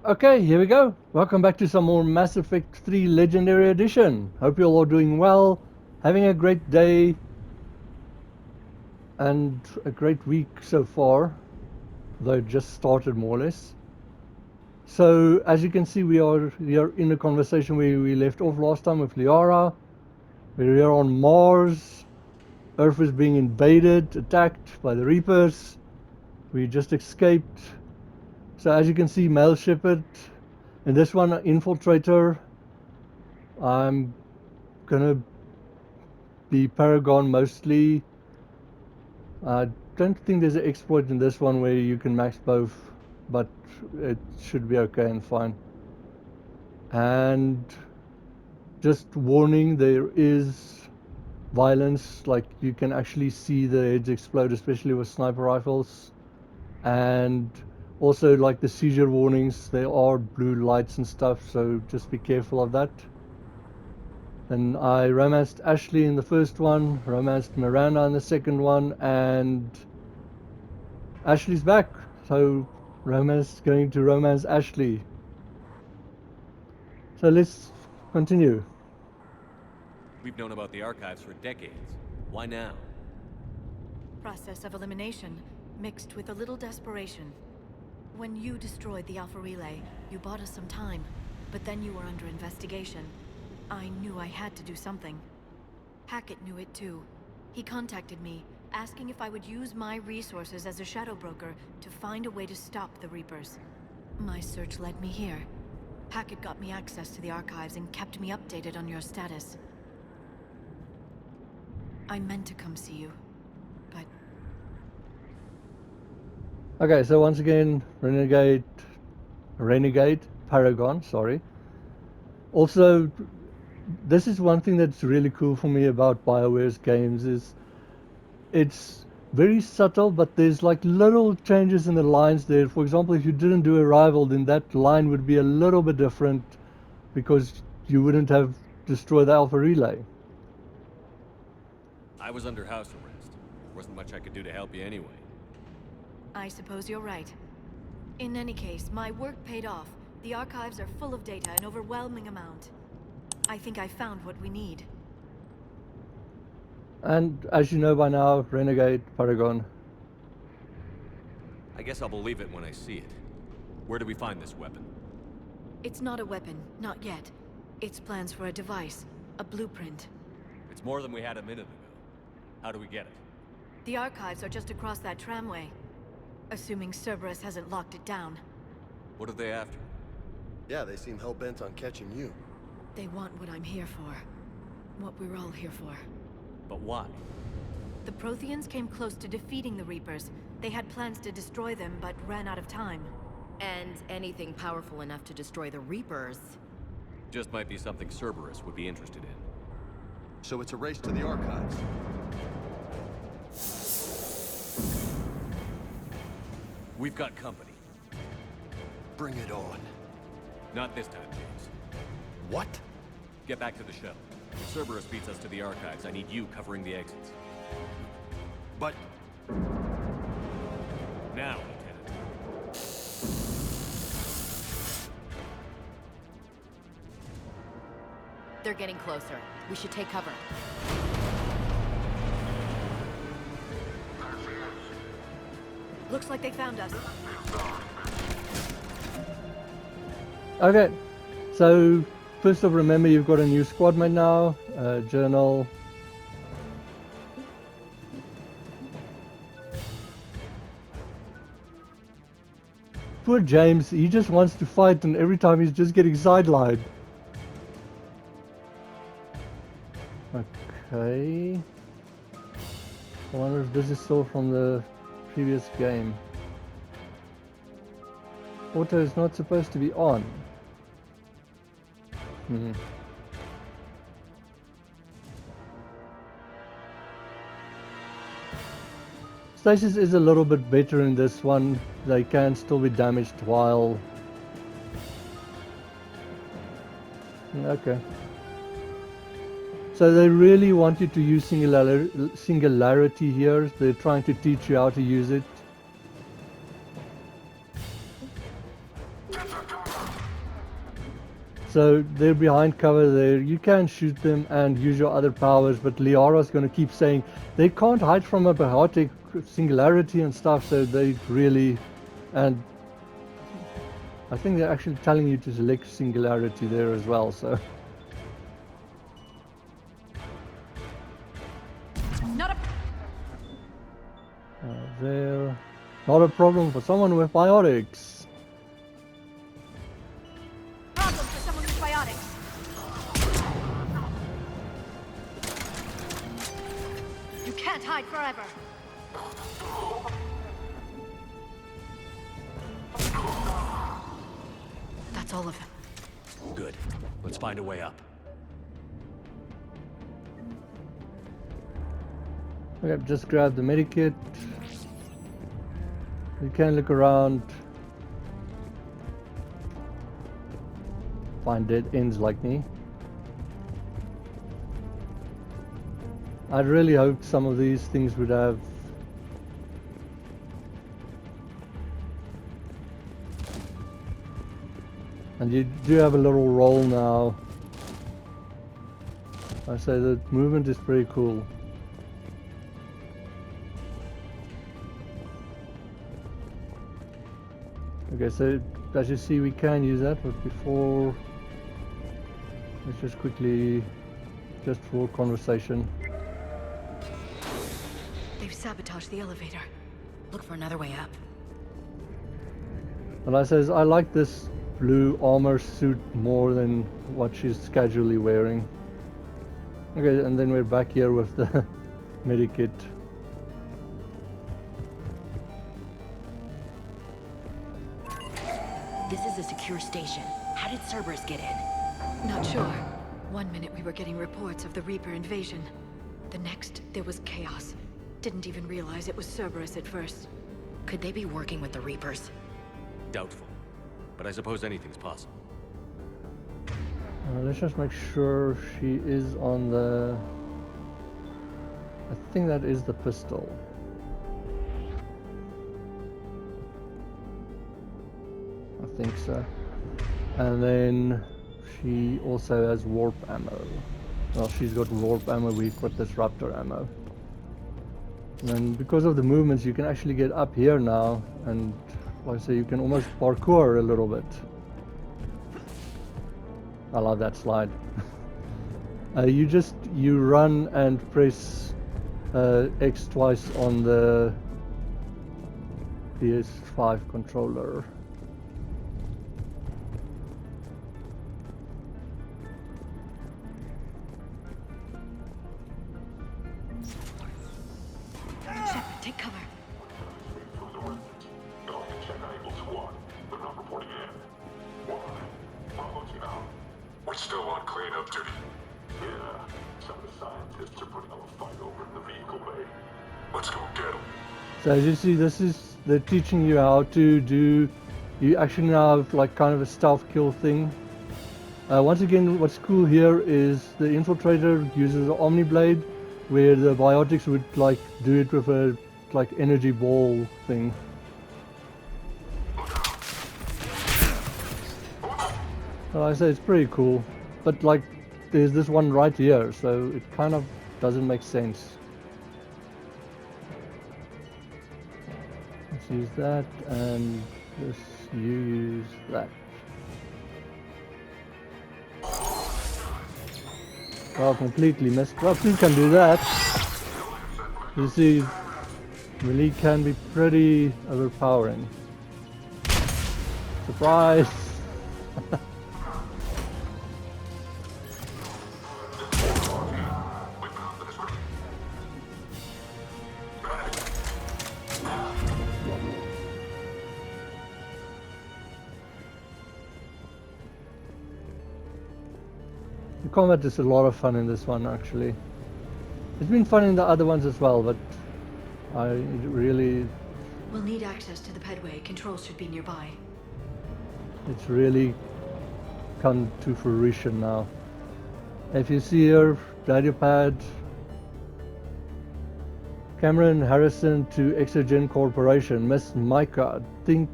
Okay, here we go. Welcome back to some more Mass Effect 3 Legendary Edition. Hope you're all doing well, having a great day, and a great week so far, though it just started more or less. So, as you can see, we are in a conversation where we left off last time with Liara. We're here on Mars. Earth is being invaded, attacked by the Reapers. We just escaped. So, as you can see, male Shepard. In this one, Infiltrator. I'm gonna be Paragon mostly. I don't think there's an exploit in this one where you can max both, but it should be okay and fine. And just warning, there is violence, like you can actually see the heads explode, especially with sniper rifles. And also, like the seizure warnings, there are blue lights and stuff, so just be careful of that. And I romanced Ashley in the first one, romanced Miranda in the second one, and Ashley's back. So going to romance Ashley. So let's continue. We've known about the archives for decades. Why now? Process of elimination, mixed with a little desperation. When you destroyed the Alpha Relay, you bought us some time, but then you were under investigation. I knew I had to do something. Hackett knew it too. He contacted me, asking if I would use my resources as a shadow broker to find a way to stop the Reapers. My search led me here. Hackett got me access to the archives and kept me updated on your status. I meant to come see you, but... Okay, so once again, Renegade Paragon, sorry. Also, this is one thing that's really cool for me about BioWare's games is it's very subtle, but there's like little changes in the lines there. For example, if you didn't do Arrival, then that line would be a little bit different because you wouldn't have destroyed the Alpha Relay. I was under house arrest. There wasn't much I could do to help you anyway. I suppose you're right. In any case, my work paid off. The archives are full of data, an overwhelming amount. I think I found what we need. And as you know by now, Renegade Paragon. I guess I'll believe it when I see it. Where do we find this weapon? It's not a weapon, not yet. It's plans for a device, a blueprint. It's more than we had a minute ago. How do we get it? The archives are just across that tramway. Assuming Cerberus hasn't locked it down. What are they after? Yeah, they seem hell-bent on catching you. They want what I'm here for. What we're all here for. But why? The Protheans came close to defeating the Reapers. They had plans to destroy them, but ran out of time. And anything powerful enough to destroy the Reapers. Just might be something Cerberus would be interested in. So it's a race to the archives. We've got company. Bring it on. Not this time, James. What? Get back to the shuttle. If Cerberus beats us to the archives, I need you covering the exits. But... Now, Lieutenant. They're getting closer. We should take cover. Looks like they found us. Okay, so first off, remember you've got a new squad mate now. Journal. Poor James, he just wants to fight, and every time he's just getting sidelined. Okay. I wonder if this is still from the previous game. Auto is not supposed to be on. Stasis is a little bit better in this one. They can still be damaged while... Okay. So they really want you to use singularity here. They're trying to teach you how to use it. So they're behind cover there. You can shoot them and use your other powers, but Liara's going to keep saying they can't hide from a biotic singularity and stuff, so they really... And I think they're actually telling you to select singularity there as well, so... Not a There. Not a problem for someone with biotics. Problem for someone with biotics. You can't hide forever. That's all of them. Good. Let's find a way up. Okay, just grab the medikit. You can look around. Find dead ends like me. I'd really hoped some of these things would have... And you do have a little roll now. I say the movement is pretty cool. Okay, so as you see we can use that, but before... Let's just quickly... Just for conversation. They've sabotaged the elevator. Look for another way up. And I says, I like this blue armor suit more than what she's casually wearing. Okay, and then we're back here with the medikit. This is a secure station. How did Cerberus get in? Not sure. One minute we were getting reports of the Reaper invasion. The next, there was chaos. Didn't even realize it was Cerberus at first. Could they be working with the Reapers? Doubtful. But I suppose anything's possible. Let's just make sure she is on the... I think that is the pistol. I think so. And then she also has warp ammo. Well, she's got warp ammo, we've got disruptor ammo. And then because of the movements you can actually get up here now, and like I say, you can almost parkour a little bit. I love that slide. You run and press X twice on the PS5 controller. Shepard, take cover. We're still on cleanup duty. Yeah, some of the scientists are putting up a fight over in the vehicle bay. Let's go get them. So as you see, they're teaching you how to do, you actually now have like kind of a stealth kill thing. Once again, what's cool here is the Infiltrator uses the Omni Blade, where the biotics would like do it with a like energy ball thing. Well, I say it's pretty cool, but like there's this one right here, so it kind of doesn't make sense. Let's use that, and you use that. Well, completely missed. Well, two can do that. You see, melee can be pretty overpowering. Surprise! The combat is a lot of fun in this one, actually. It's been fun in the other ones as well, but I really... We'll need access to the pedway. Controls should be nearby. It's really come to fruition now. If you see here, radio pad, Cameron Harrison to Exogen Corporation, Miss Micah, I think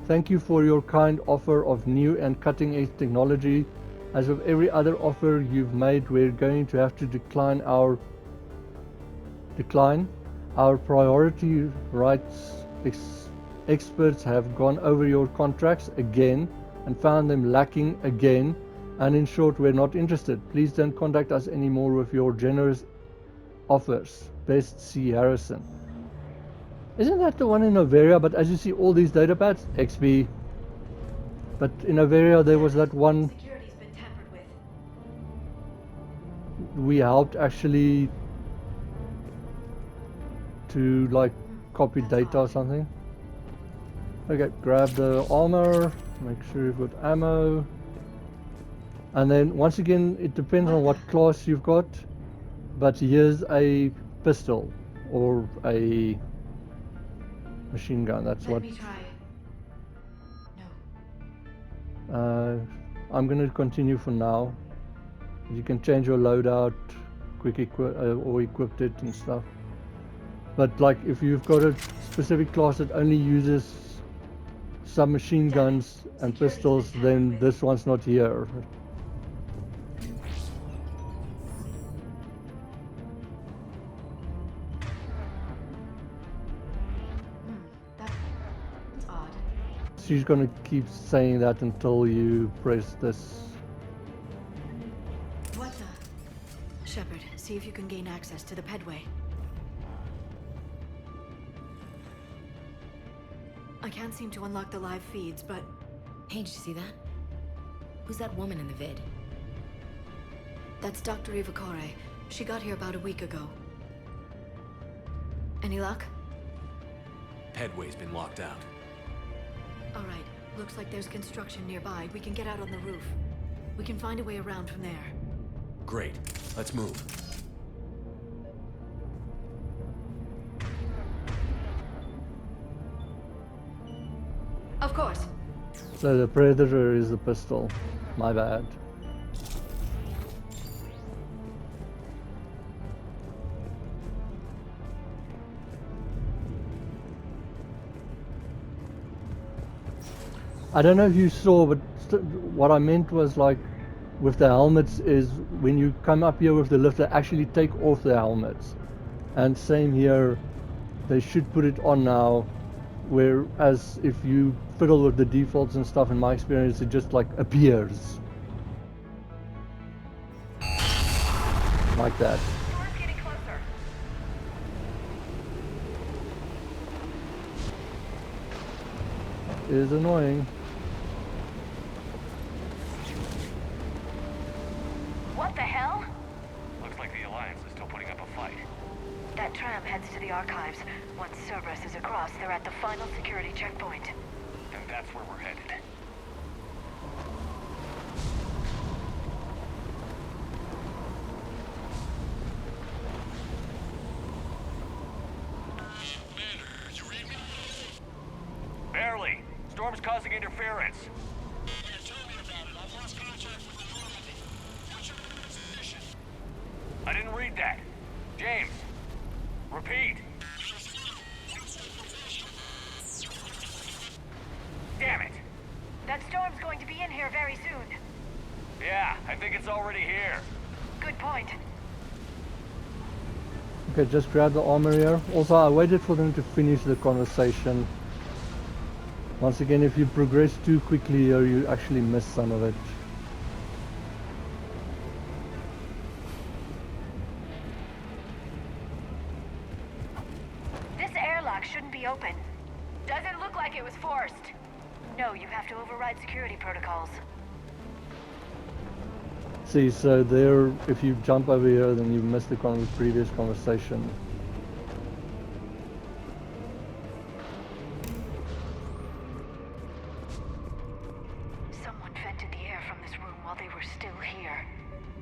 Thank you for your kind offer of new and cutting-edge technology. As with every other offer you've made, we're going to have to decline. Our priority rights experts have gone over your contracts again and found them lacking again, and in short, we're not interested. Please don't contact us anymore with your generous offers. Best C. Harrison. Isn't that the one in Novaria? But as you see, all these data pads, XP. But in Novaria, there was that one Security's been tampered with. we helped actually to like copy That's data or odd. something. Okay, grab the armor, make sure you've got ammo. And then once again, it depends on what class you've got. But here's a pistol or a machine gun. That's Let what me try. No. I'm going to continue for now. You can change your loadout, or equip it and stuff. But like if you've got a specific class that only uses submachine guns and pistols, then this one's not here. That's odd. She's gonna keep saying that until you press this. What the? Shepard, see if you can gain access to the pedway. I can't seem to unlock the live feeds, but Hey, did you see that? Who's that woman in the vid? that's Dr. Ivakare. She got here about a week ago. Any luck? Headway's been locked out. All right. Looks like there's construction nearby. We can get out on the roof. We can find a way around from there. Great. Let's move. Of course. So the Predator is the pistol. My bad. I don't know if you saw, but what I meant was like with the helmets is when you come up here with the lift, they actually take off the helmets. And same here, they should put it on now. Whereas if you fiddle with the defaults and stuff, in my experience, it just like appears. Like that. Storm's getting closer. It is annoying. What the hell? Looks like the Alliance is still putting up a fight. That tram heads to the archives. Once Cerberus is across, they're at the final security checkpoint. And that's where we're headed. Commander, you read me? Barely. Storm's causing interference. Yeah, tell me about it. I've lost contact with the Normandy. What's your position? I didn't read that. James. Repeat. Damn it. That storm's going to be in here very soon. Yeah, I think it's already here. Good point. Okay, just grab the armor here. Also, I waited for them to finish the conversation. Once again, if you progress too quickly here, you actually miss some of it. This airlock shouldn't be open. Doesn't look like it was forced. No, you have to override security protocols. See, so there, if you jump over here, then you miss the previous conversation. Someone vented the air from this room while they were still here.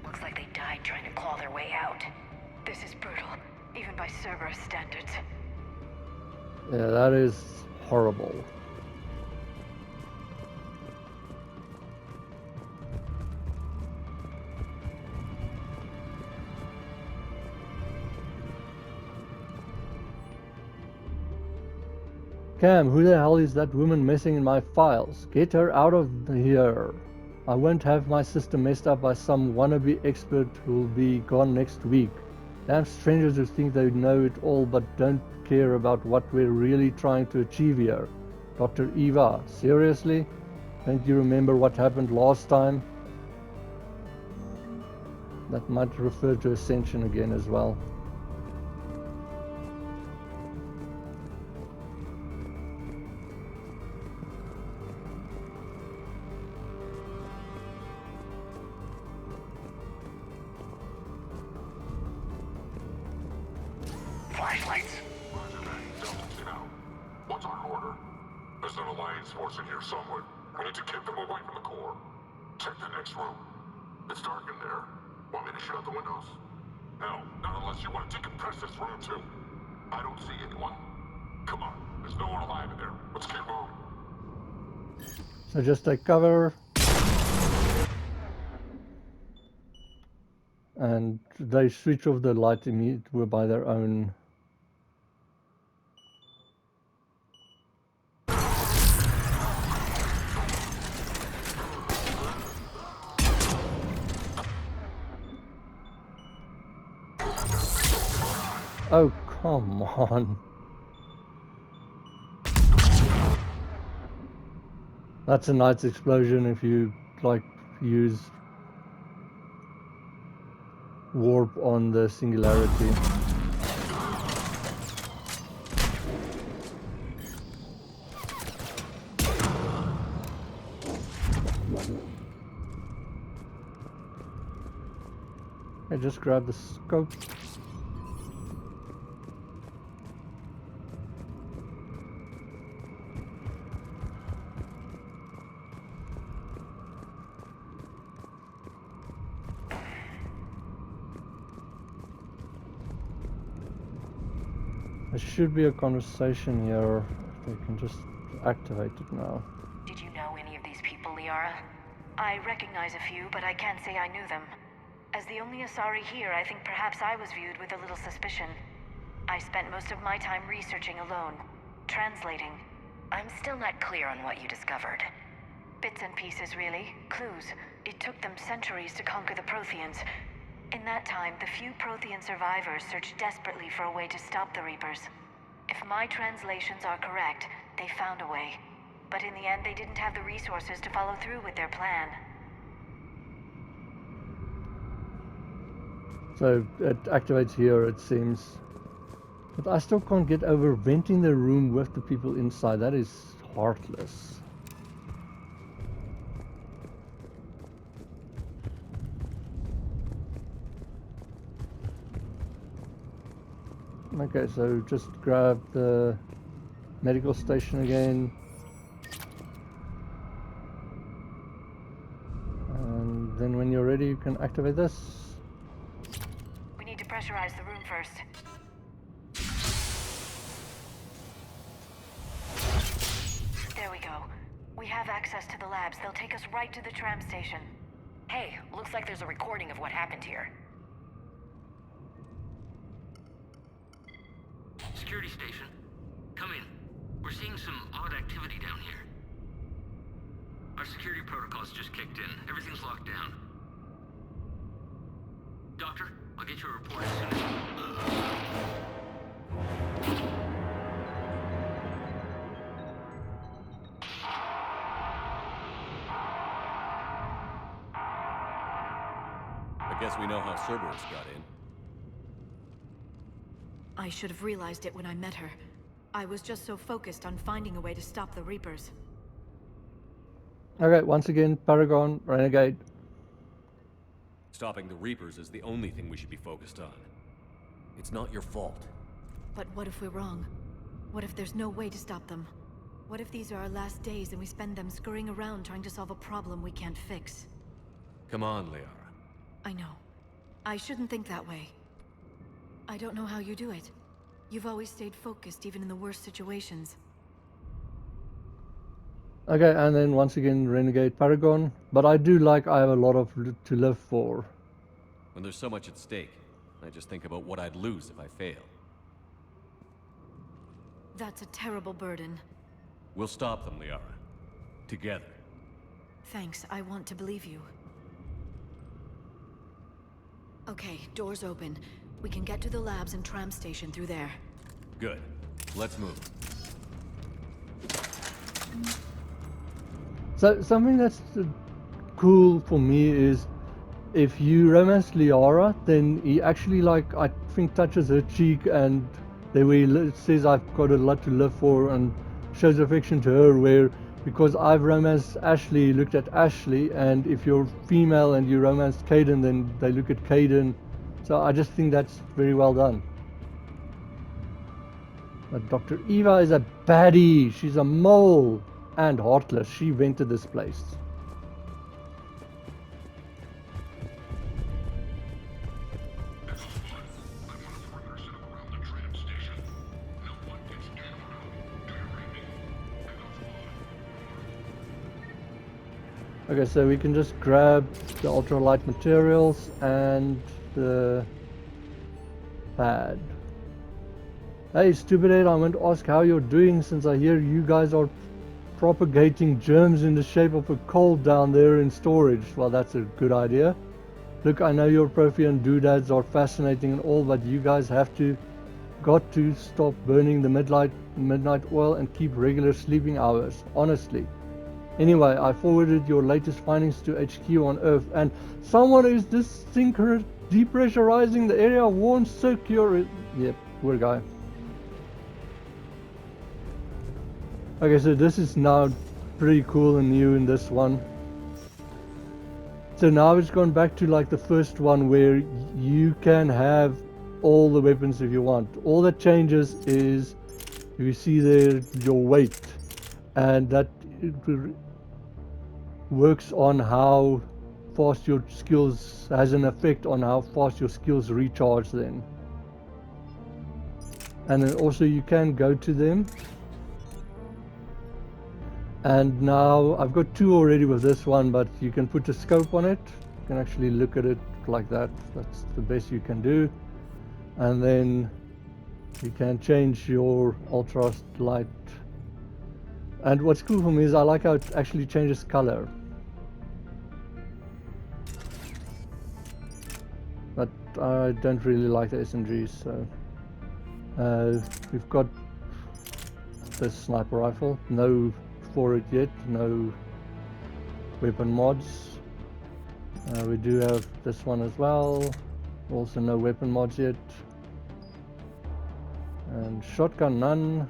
Looks like they died trying to claw their way out. This is brutal, even by Cerberus standards. Yeah, that is horrible. Cam, who the hell is that woman messing in my files? Get her out of here. I won't have my system messed up by some wannabe expert who'll be gone next week. Damn strangers who think they know it all but don't care about what we're really trying to achieve here. Dr. Eva, seriously? Don't you remember what happened last time? That might refer to Ascension again as well. Flashlights. What's our order? There's an Alliance force in here somewhere. We need to keep them away from the core. Check the next room. It's dark in there. Want me to shut the windows? No, not unless you want to decompress this room too. I don't see anyone. Come on, there's no one alive in there. Let's keep moving. So just take cover. And they switch off the light immediately by their own. Oh, come on. That's a nice explosion if you like use warp on the singularity. I just grab the scope. There should be a conversation here. They can just activate it now. Did you know any of these people, Liara? I recognize a few, but I can't say I knew them. As the only Asari here, I think perhaps I was viewed with a little suspicion. I spent most of my time researching alone, translating. I'm still not clear on what you discovered. Bits and pieces, really. Clues. It took them centuries to conquer the Protheans. In that time, the few Prothean survivors searched desperately for a way to stop the Reapers. If my translations are correct, they found a way. But in the end, they didn't have the resources to follow through with their plan. So it activates here, it seems. But I still can't get over venting the room with the people inside. That is heartless. Okay, so just grab the medical station again. And then when you're ready, you can activate this. We need to pressurize the room first. There we go. We have access to the labs. They'll take us right to the tram station. Hey, looks like there's a recording of what happened here. Security station. Come in. We're seeing some odd activity down here. Our security protocols just kicked in. Everything's locked down. Doctor, I'll get you a report as soon as... I guess we know how Cerberus got in. I should have realized it when I met her. I was just so focused on finding a way to stop the Reapers. Okay, once again, Paragon, Renegade. Stopping the Reapers is the only thing we should be focused on. It's not your fault. But what if we're wrong? What if there's no way to stop them? What if these are our last days and we spend them scurrying around trying to solve a problem we can't fix? Come on, Liara. I know. I shouldn't think that way. I don't know how you do it. You've always stayed focused even in the worst situations. Okay, and then once again, Renegade Paragon. But I do like I have a lot of to live for. When there's so much at stake, I just think about what I'd lose if I fail. That's a terrible burden. We'll stop them, Liara. Together. Thanks, I want to believe you. Okay, doors open. We can get to the labs and tram station through there. Good. Let's move. So something that's cool for me is if you romance Liara, then he actually, like, I think touches her cheek, and there where he says I've got a lot to live for, and shows affection to her, where because I've romanced Ashley, looked at Ashley, and if you're female and you romanced Caden, then they look at Caden. So I just think that's very well done. But Dr. Eva is a baddie. She's a mole and heartless. She vented this place. Okay, so we can just grab the ultralight materials and the pad. Hey, stupid head, I want to ask how you're doing, since I hear you guys are propagating germs in the shape of a cold down there in storage. Well, that's a good idea. Look, I know your Prothean doodads are fascinating and all, but you guys got to stop burning the midnight oil and keep regular sleeping hours, honestly. Anyway, I forwarded your latest findings to HQ on Earth, and someone is depressurizing the area. Warn secure. Yep, poor guy. Okay, so this is now pretty cool and new in this one. So now it's gone back to like the first one, where you can have all the weapons if you want. All that changes is, you see there, your weight, and that works on how fast your skills, has an effect on how fast your skills recharge then. And then also you can go to them. And now I've got 2 already with this one, but you can put a scope on it. You can actually look at it like that. That's the best you can do. And then you can change your ultra light. And what's cool for me is I like how it actually changes color. But I don't really like the SMGs, so we've got this sniper rifle. No for it yet, no weapon mods. We do have this one as well, also no weapon mods yet. And shotgun none,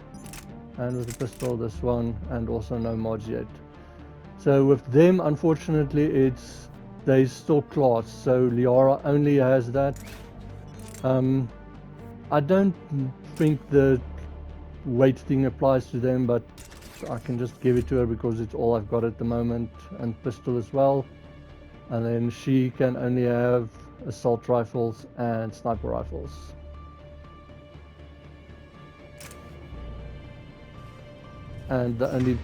and with the pistol this one, and also no mods yet. So with them, unfortunately, they still class, so Liara only has that. I don't think the weight thing applies to them, but I can just give it to her because it's all I've got at the moment, and pistol as well. And then she can only have assault rifles and sniper rifles. And the only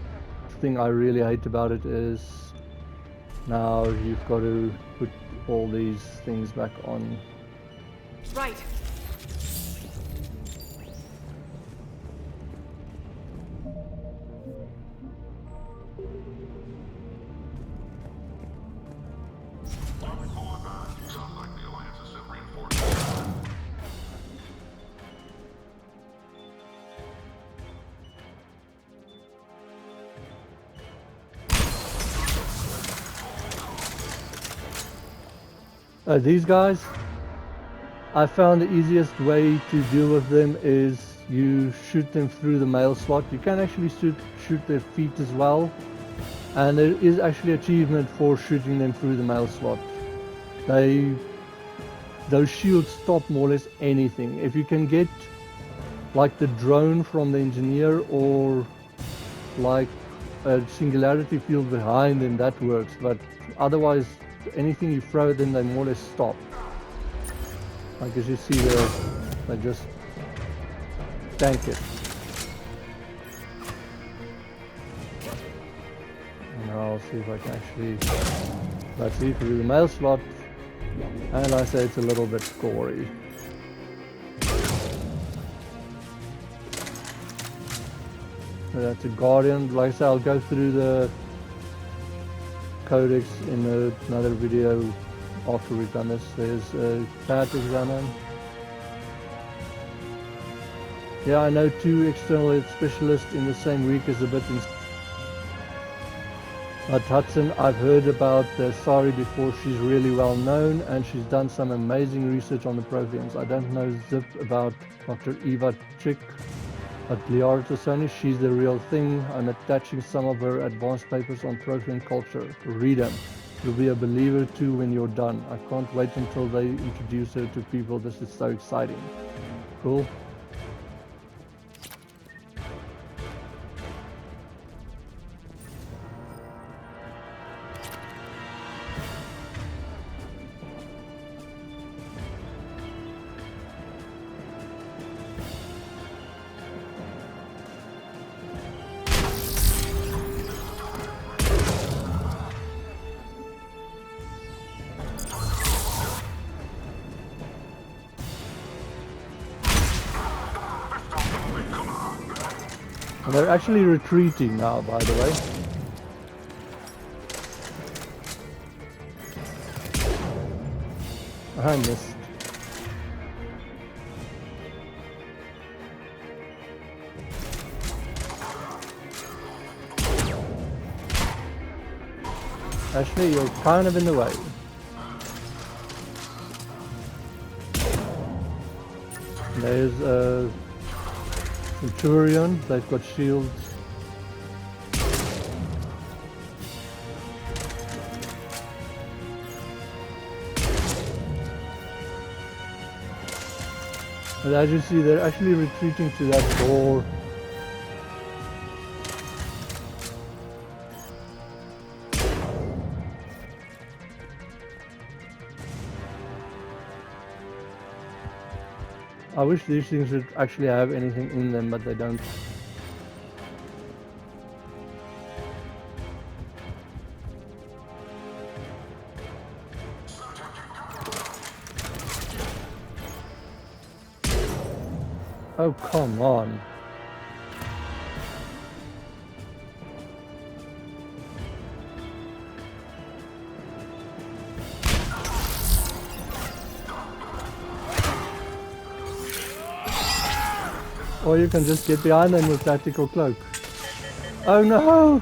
thing I really hate about it is now you've got to put all these things back on. Right. These guys, I found the easiest way to deal with them is you shoot them through the mail slot. You can actually shoot their feet as well, and there is actually achievement for shooting them through the mail slot. Those shields stop more or less anything. If you can get like the drone from the engineer, or like a singularity field behind them, that works, but otherwise anything you throw at them, they more or less stop. Like as you see there, they just tank it. And I'll see if I can actually, let's see, through the mail slot, and I say it's a little bit gory. So that's a Guardian. Like I said, I'll go through the codex in another video after we've done this. There's a pad to examine. Yeah, I know 2 external specialists in the same week is a bit But Hudson, I've heard about Sari before. She's really well known and she's done some amazing research on the Protheans. I don't know zip about Dr. Eva Chick, but Liara Tassoni, she's the real thing. I'm attaching some of her advanced papers on Prothean culture. Read them. You'll be a believer too when you're done. I can't wait until they introduce her to people. This is so exciting. Cool. And they're actually retreating now, by the way. I missed. Actually, you're kind of in the way. There's a Centurion, they've got shields. But as you see, they're actually retreating to that door. I wish these things would actually have anything in them, but they don't. Oh, come on. Or you can just get behind them with tactical cloak. Oh no!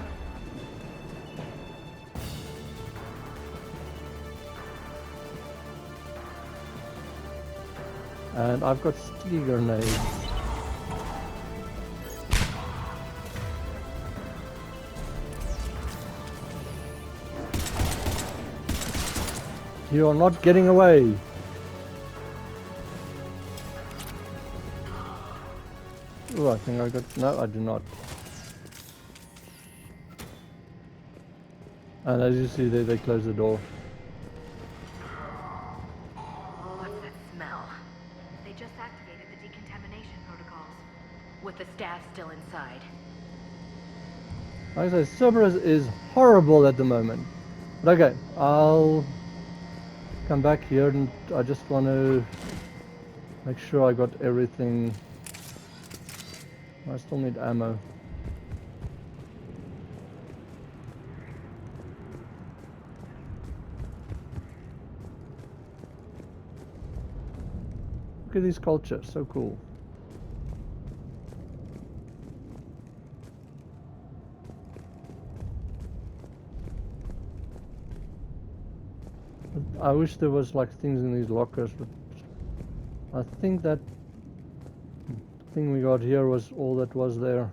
And I've got sticky grenades. You are not getting away. Oh, I think I got... No, I do not. And as you see there, they close the door. What's that smell? They just activated the decontamination protocols. With the staff still inside. Like I say, Cerberus is horrible at the moment. But okay, I'll come back here and I just want to make sure I got everything. I still need ammo. Look at these cultures, so cool. I wish there was like things in these lockers, but I think that thing we got here was all that was there.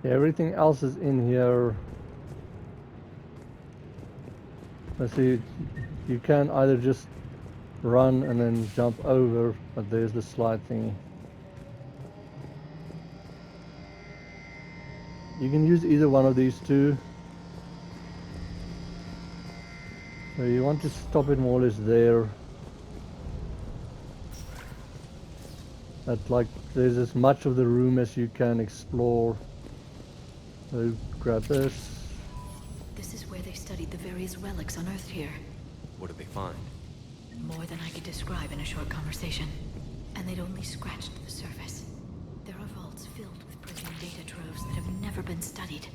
Yeah, everything else is in here. Let's see, you can either just run and then jump over, but there's the slide thingy. You can use either one of these two. So you want to stop it more or less there. That like there's as much of the room as you can explore. So grab this. studied the various relics unearthed here. What did they find? More than I could describe in a short conversation. And they'd only scratched the surface. There are vaults filled with pristine data troves that have never been studied.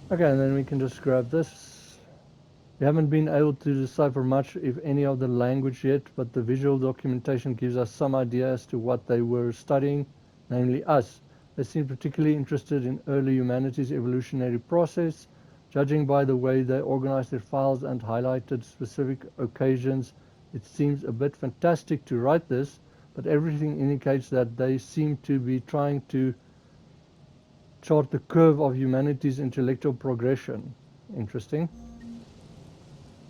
Okay, and then we can just grab this. We haven't been able to decipher much, if any, of the language yet, but the visual documentation gives us some idea as to what they were studying, namely us. They seem particularly interested in early humanity's evolutionary process. Judging by the way they organized their files and highlighted specific occasions, it seems a bit fantastic to write this, but everything indicates that they seem to be trying to chart the curve of humanity's intellectual progression. Interesting.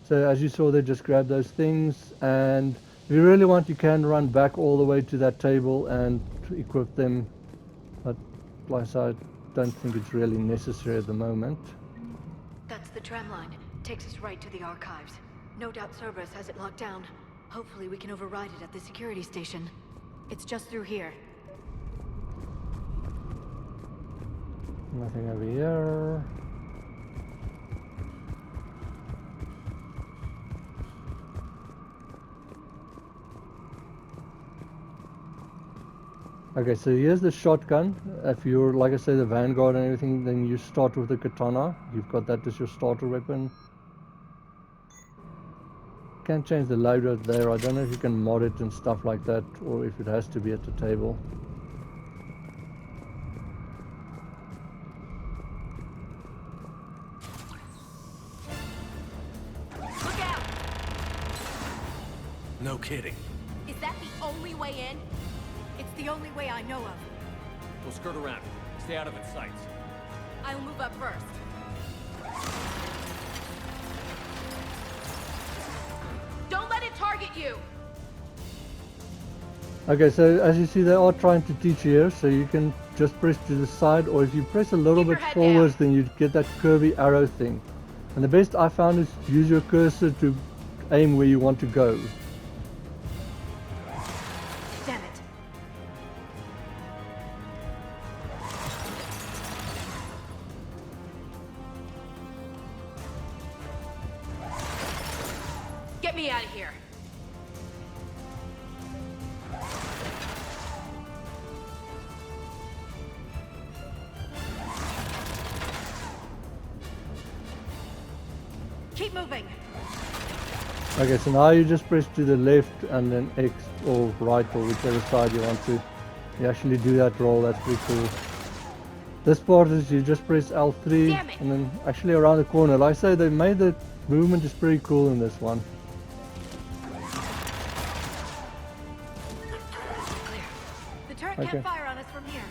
So as you saw, they just grab those things, and if you really want, you can run back all the way to that table and equip them, but like I said, I don't think it's really necessary at the moment. That's the tram line. Takes us right to the archives. No doubt Cerberus has it locked down. Hopefully we can override it at the security station. It's just through here. Nothing over here. Okay, so here's the shotgun. If you're, like I say, the Vanguard and everything, then you start with the katana. You've got that as your starter weapon. Can't change the loadout there. I don't know if you can mod it and stuff like that, or if it has to be at the table. Look out! No kidding. Is that the only way in? It's the only way I know of. We'll skirt around. Stay out of its sights. I'll move up first. Don't let it target you! Okay, so as you see, they are trying to teach you here, so you can just press to the side, or if you press a little Keep your bit head forwards, down. then you get that curvy arrow thing. And the best I found is use your cursor to aim where you want to go. Damn it. Get me out of here. Keep moving. Okay, so now you just press to the left and then X or right or whichever side you want to. You actually do that roll, that's pretty cool. This part is you just press L3 Damn it. and then actually around the corner. Like I say, they made the movement is pretty cool in this one. Clear. The turret Okay. can't fire on us from here.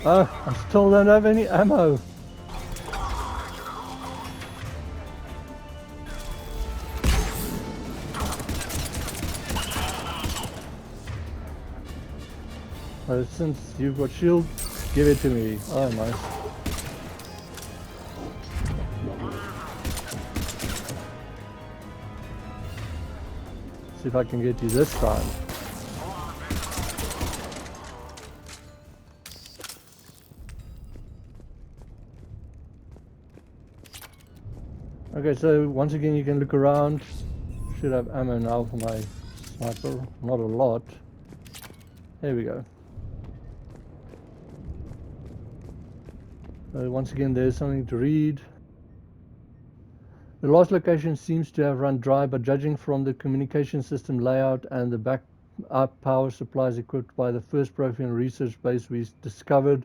Oh, I still don't have any ammo. Since you've got shield, give it to me. Oh, nice. See if I can get you this time. Okay, so once again you can look around. Should have ammo now for my sniper. Not a lot. There we go. Once again there's something to read. The last location seems to have run dry, but judging from the communication system layout and the backup power supplies equipped by the first Prothean research base we discovered,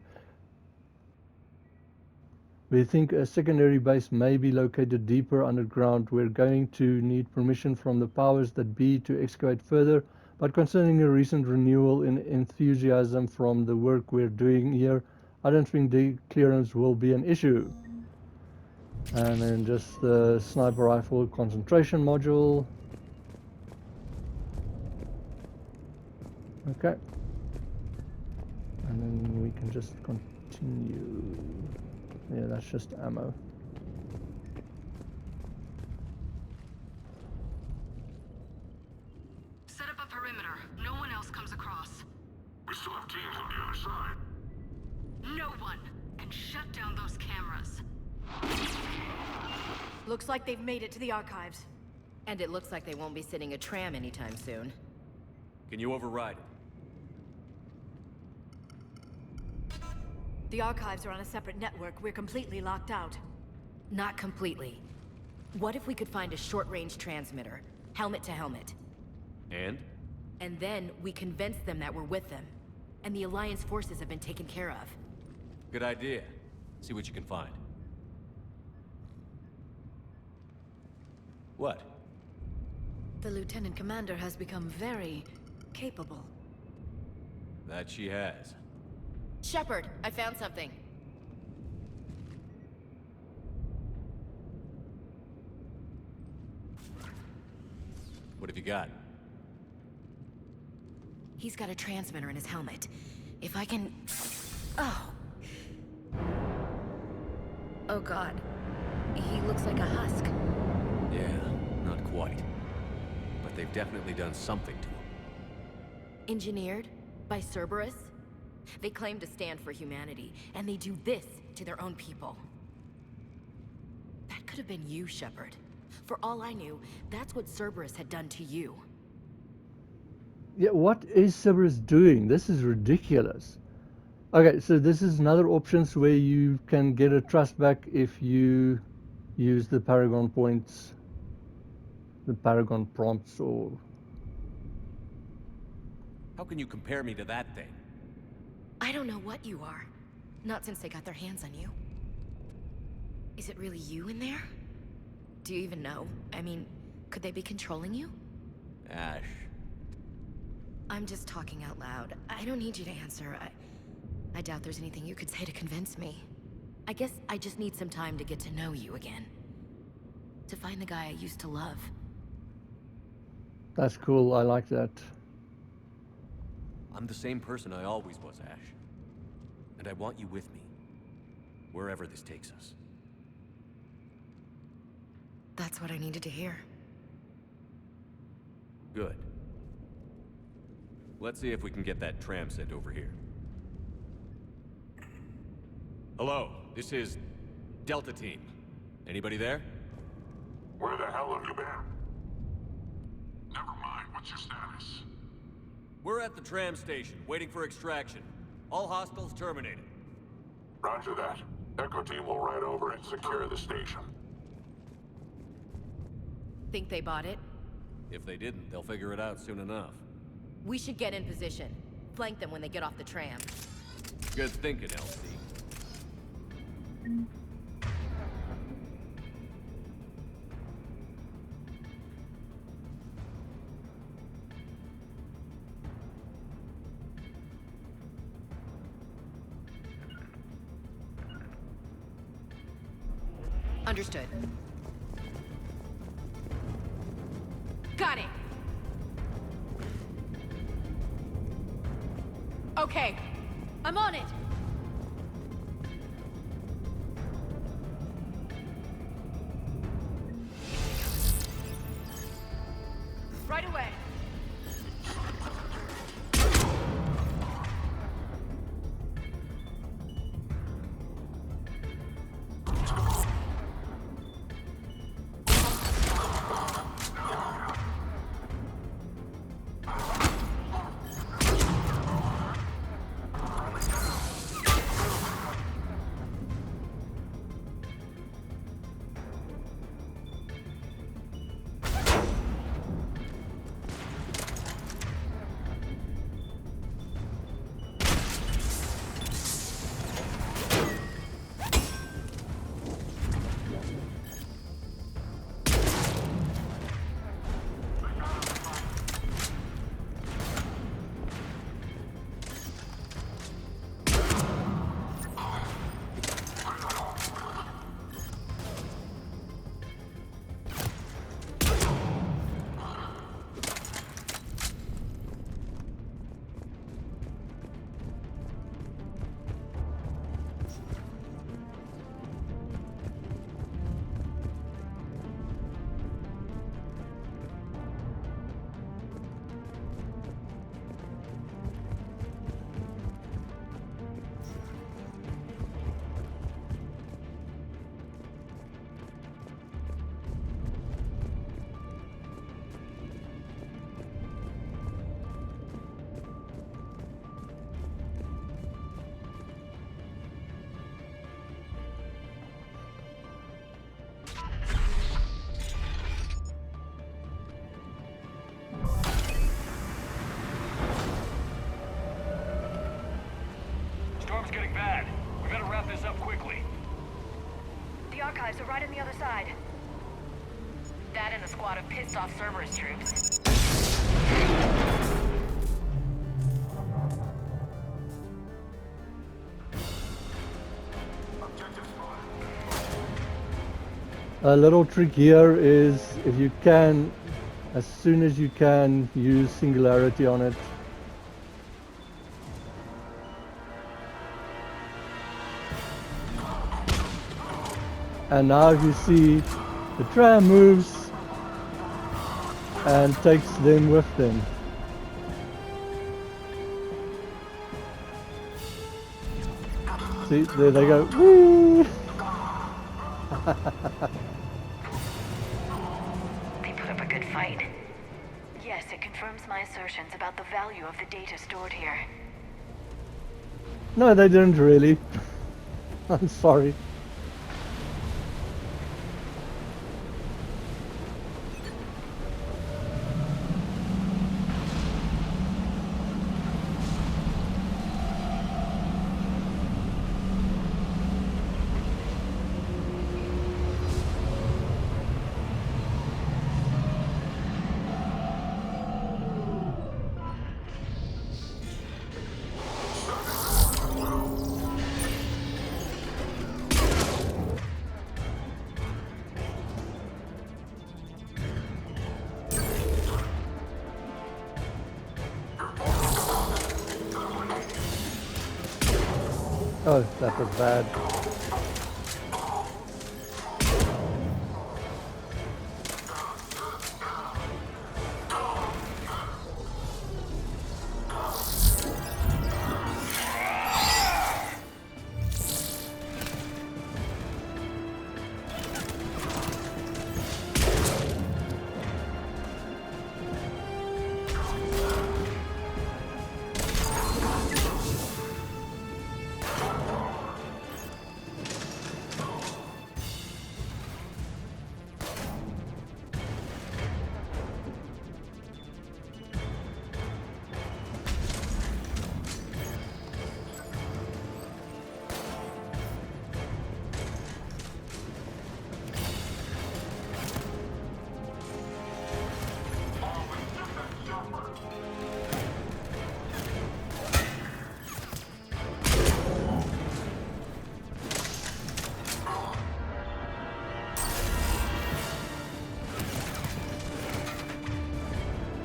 we think a secondary base may be located deeper underground. We're going to need permission from the powers that be to excavate further, but concerning a recent renewal in enthusiasm from the work we're doing here, I don't think the clearance will be an issue. And then just the sniper rifle concentration module. Okay. And then we can just continue. Yeah, that's just ammo. Set up a perimeter. No one else comes across. We still have teams on the other side. No one! And shut down those cameras. Looks like they've made it to the archives. And it looks like they won't be sitting a tram anytime soon. Can you override it? The archives are on a separate network. We're completely locked out. Not completely. What if we could find a short-range transmitter? Helmet to helmet. And? And then we convince them that we're with them. And the Alliance forces have been taken care of. Good idea. See what you can find. What? The Lieutenant Commander has become very capable. That she has. Shepard, I found something. What have you got? He's got a transmitter in his helmet. If I can... Oh. Oh god. He looks like a husk. Yeah, not quite. But they've definitely done something to him. Engineered by Cerberus? They claim to stand for humanity, and they do this to their own people. That could have been you, Shepard. For all I knew, that's what Cerberus had done to you. Yeah, what is Cerberus doing? This is ridiculous. Okay, so this is another options where you can get a trust back if you use the Paragon points, the Paragon prompts, or... How can you compare me to that thing? I don't know what you are. Not since they got their hands on you. Is it really you in there? Do you even know? I mean, could they be controlling you? Ash. I'm just talking out loud. I don't need you to answer. I doubt there's anything you could say to convince me. I guess I just need some time to get to know you again. To find the guy I used to love. That's cool, I like that. I'm the same person I always was, Ash. And I want you with me. Wherever this takes us. That's what I needed to hear. Good. Let's see if we can get that tram sent over here. Hello, this is Delta Team. Anybody there? Where the hell have you been? Never mind, what's your status? We're at the tram station, waiting for extraction. All hostiles terminated. Roger that. Echo Team will ride over and secure the station. Think they bought it? If they didn't, they'll figure it out soon enough. We should get in position. Flank them when they get off the tram. Good thinking, LC. Understood. Got it! Okay, I'm on it! Right away! archives are right on the other side. That and a squad of pissed off Cerberus troops. A little trick here is if you can, as soon as you can, use singularity on it. And now if you see, the tram moves and takes them with them. See, there they go. Whee! They put up a good fight. Yes, it confirms my assertions about the value of the data stored here. No, they didn't really. I'm sorry. Oh, that was bad.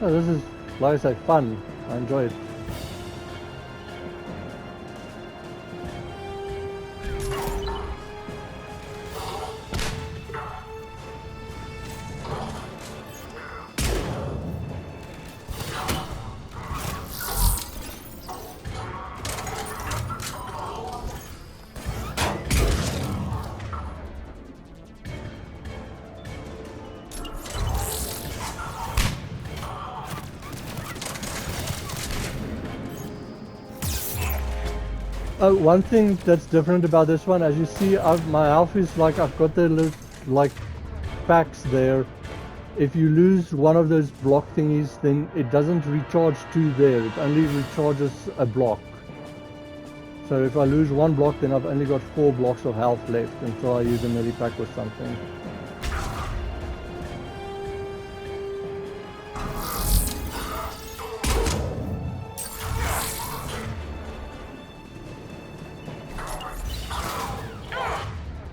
Oh, this is, like I say, fun. I enjoy it. Oh, one thing that's different about this one, as you see, my health is like, I've got the little, like, packs there. If you lose one of those block thingies, then it doesn't recharge two there. It only recharges a block. So if I lose one block, then I've only got 4 blocks of health left until I use a medipack or something.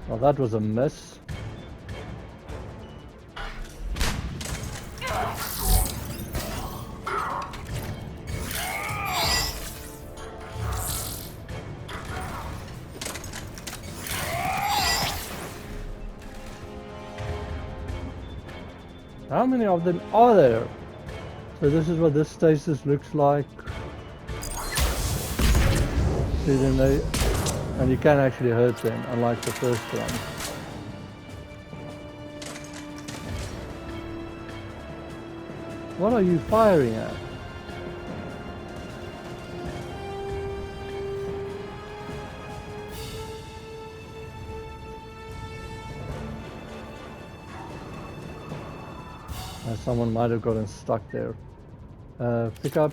Well, that was a miss. How many of them are there? So this is what this stasis looks like. See, then they... And you can actually hurt them, unlike the first one. What are you firing at? Someone might have gotten stuck there. Pick up.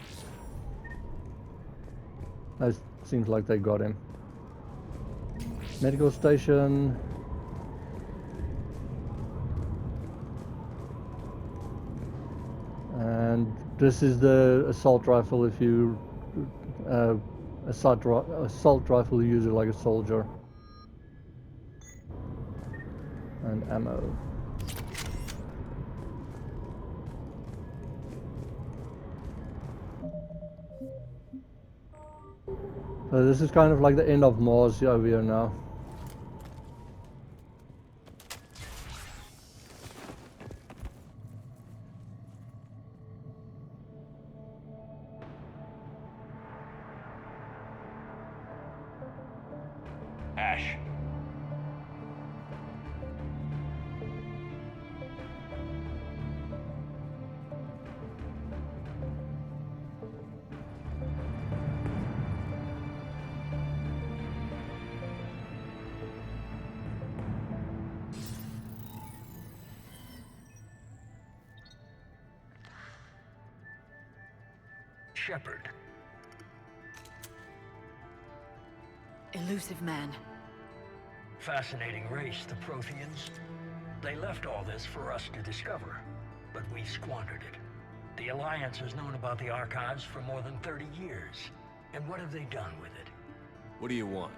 It seems like they got him. Medical station. This is the assault rifle if you assault rifle you use it like a soldier. And ammo. So this is kind of like the end of Mars over here now. Ash. Shepard. Elusive man. Fascinating race, the Protheans. They left all this for us to discover, but we squandered it. The Alliance has known about the archives for more than 30 years. And what have they done with it? What do you want?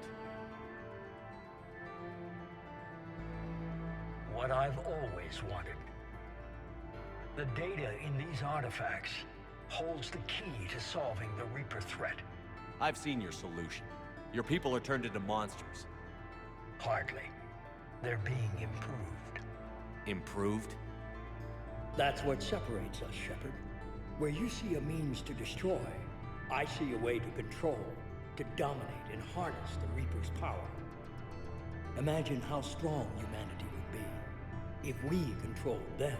What I've always wanted. The data in these artifacts holds the key to solving the Reaper threat. I've seen your solution. Your people are turned into monsters. Hardly. They're being improved. Improved? That's what separates us, Shepard. Where you see a means to destroy, I see a way to control, to dominate and harness the Reaper's power. Imagine how strong humanity would be if we controlled them.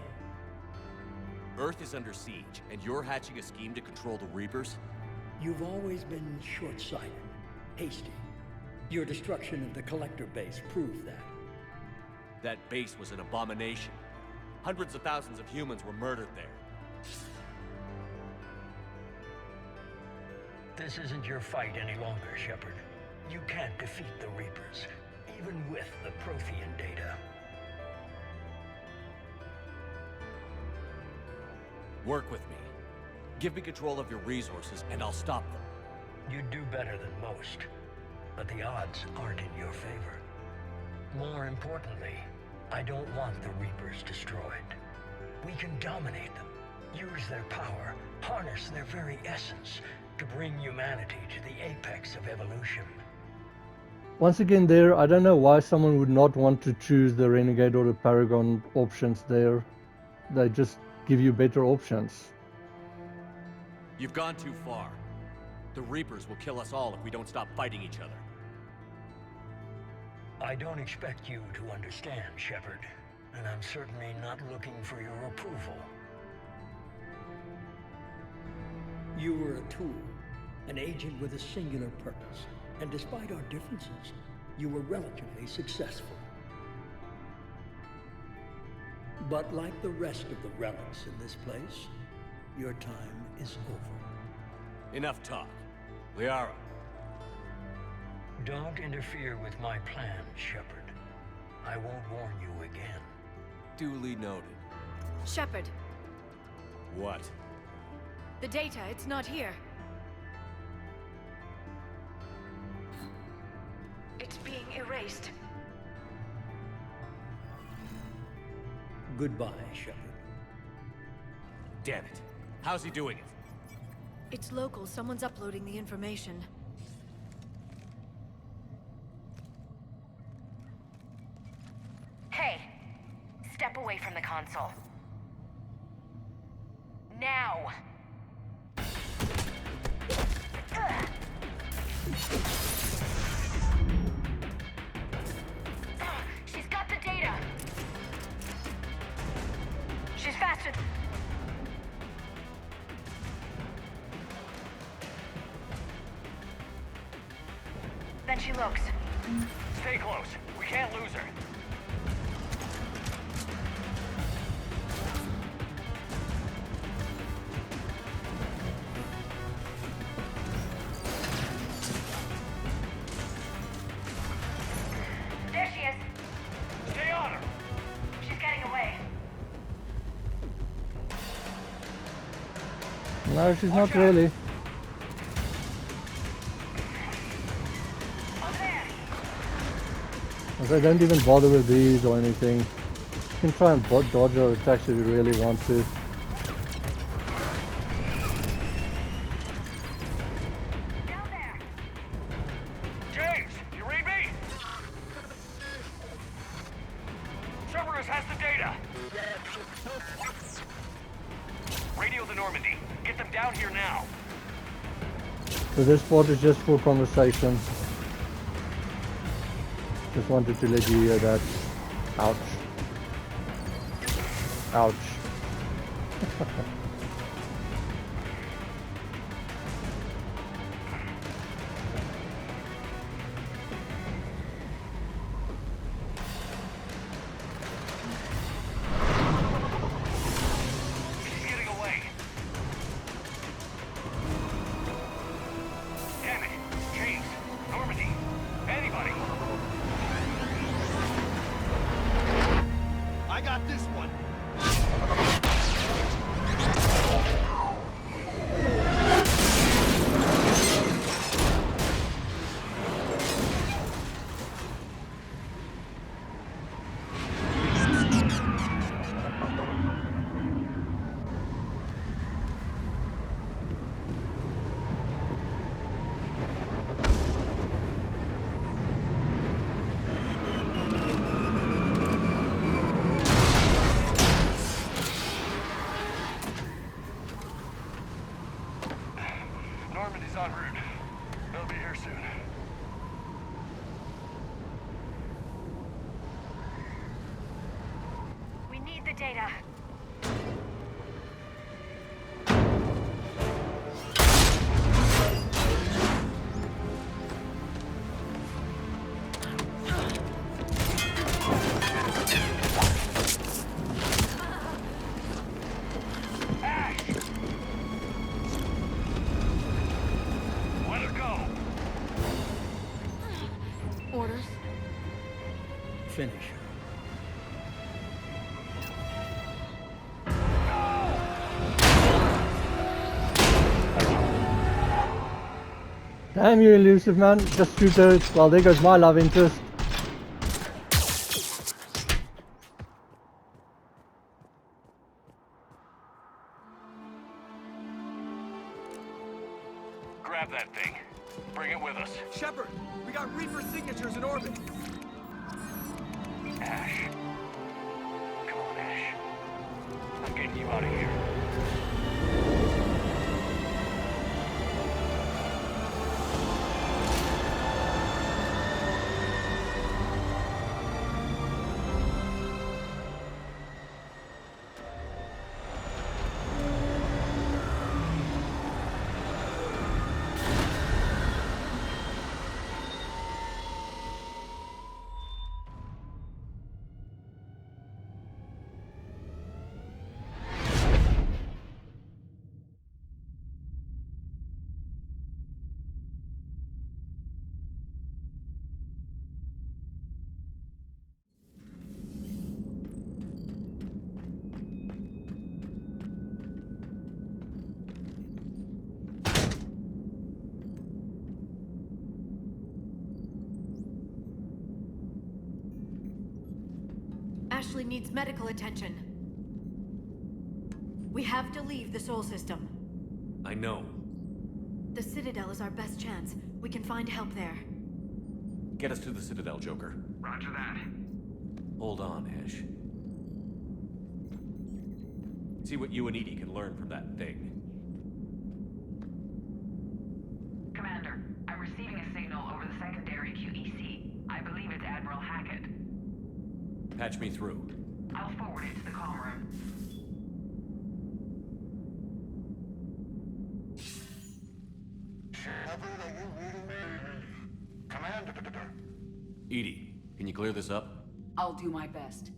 Earth is under siege, and you're hatching a scheme to control the Reapers? You've always been short-sighted, hasty. Your destruction of the Collector base proved that. That base was an abomination. Hundreds of thousands of humans were murdered there. This isn't your fight any longer, Shepard. You can't defeat the Reapers, even with the Prothean data. Work with me. Give me control of your resources, and I'll stop them. You'd do better than most, but the odds aren't in your favor. More importantly, I don't want the Reapers destroyed. We can dominate them, use their power, harness their very essence, to bring humanity to the apex of evolution. Once again there, I don't know why someone would not want to choose the Renegade or the Paragon options there. They just give you better options. You've gone too far. The Reapers will kill us all if we don't stop fighting each other. I don't expect you to understand, Shepard, and I'm certainly not looking for your approval. You were a tool, an agent with a singular purpose, and despite our differences, you were relatively successful. But like the rest of the relics in this place, your time is over. Enough talk. Liara. Don't interfere with my plan, Shepard. I won't warn you again. Duly noted. Shepard, What? the data, it's not here. It's being erased. Goodbye, Shepard. Damn it. How's he doing it? It's local. Someone's uploading the information. Hey, step away from the console. Now! She's got the data! She's faster. Then she looks. Stay close. We can't lose her. There she is. Stay on her. She's getting away. No, she's not really. As I don't even bother with these or anything. You can try and dodge her attacks if you really want to. Down there. James, you read me? Cerberus has the data. Radio the Normandy. Get them down here now. So this part is just for conversation. Just wanted to let you hear that. Ouch. Ouch. She's getting away. Damn it. James, Normandy, anybody. I got this one. Normandy's en route. They'll be here soon. We need the data. Ash! Let her go. Orders? Finish her. Damn you, elusive man. Just shoot her. Well, there goes my love interest. Grab that thing. Bring it with us. Shepard, we got Reaper signatures in orbit. Ash. Come on, Ash. I'm getting you out of here. Ashley needs medical attention. We have to leave the Sol system. I know. The Citadel is our best chance. We can find help there. Get us to the Citadel, Joker. Roger that. Hold on, Ash. See what you and Edie can learn from that thing. Commander, I'm receiving a signal over the secondary QEC. I believe it's Admiral Hackett. Patch me through. I'll forward it to the comm room. Shepard, are you reading me? Commander. Edie, can you clear this up? I'll do my best.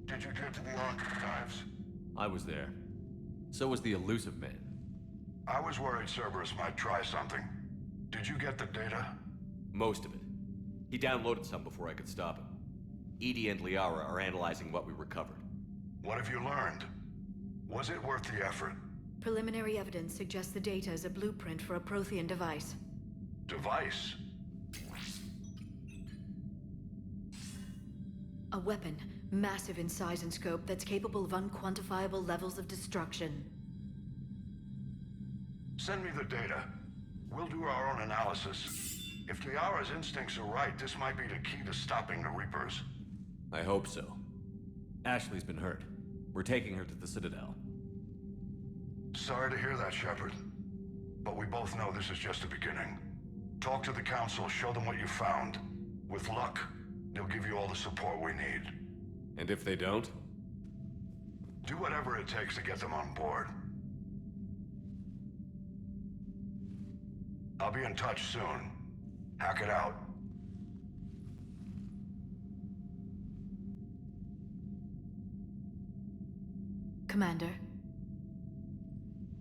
Did you get to the archives? I was there. So was the elusive man. I was worried Cerberus might try something. Did you get the data? Most of it. He downloaded some before I could stop him. Edie and Liara are analyzing what we recovered. What have you learned? Was it worth the effort? Preliminary evidence suggests the data is a blueprint for a Prothean device. Device? A weapon, massive in size and scope, that's capable of unquantifiable levels of destruction. Send me the data. We'll do our own analysis. If Liara's instincts are right, this might be the key to stopping the Reapers. I hope so. Ashley's been hurt. We're taking her to the Citadel. Sorry to hear that, Shepard. But we both know this is just the beginning. Talk to the Council, show them what you found. With luck, they'll give you all the support we need. And if they don't? Do whatever it takes to get them on board. I'll be in touch soon. Hack it out. Commander.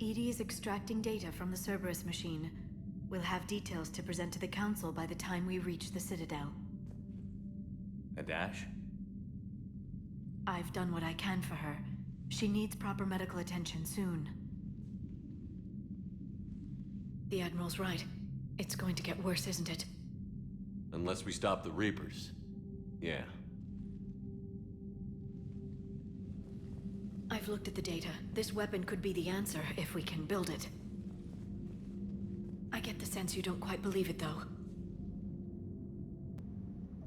EDI is extracting data from the Cerberus machine. We'll have details to present to the Council by the time we reach the Citadel. And Ash? I've done what I can for her. She needs proper medical attention soon. The Admiral's right. It's going to get worse, isn't it? Unless we stop the Reapers. Yeah. I've looked at the data. This weapon could be the answer if we can build it. I get the sense you don't quite believe it, though.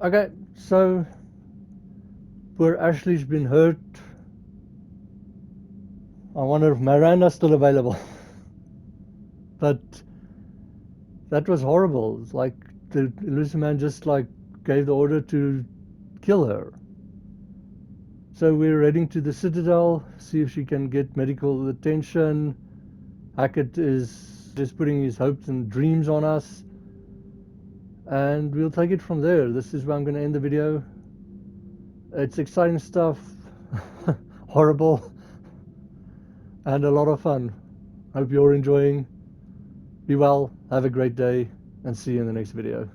Okay, so poor Ashley's been hurt. I wonder if Miranda's still available. But that was horrible. It's like the Illusion Man just like gave the order to kill her. So we're heading to the Citadel, see if she can get medical attention. Hackett is just putting his hopes and dreams on us. And we'll take it from there. This is where I'm going to end the video. It's exciting stuff, horrible, and a lot of fun. Hope you're enjoying. Be well, have a great day, and see you in the next video.